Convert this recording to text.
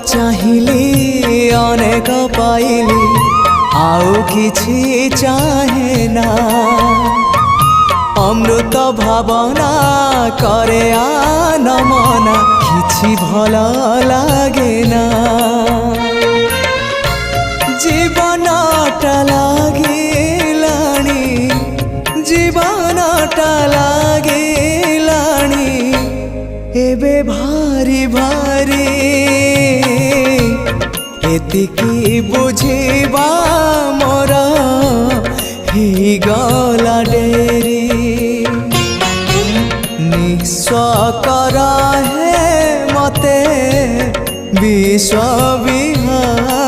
चाहिली अनेक पाइली आउ किछि चाहे ना अमृत भावना करे आनमना किछि भल लागे ना जीवनटा लागिलाणी जीवनटा लागिलाणी एबे भारी भारी एतिकी बुझिबा मोर ही गला डेरी निस्व करा है मते विश्व विहार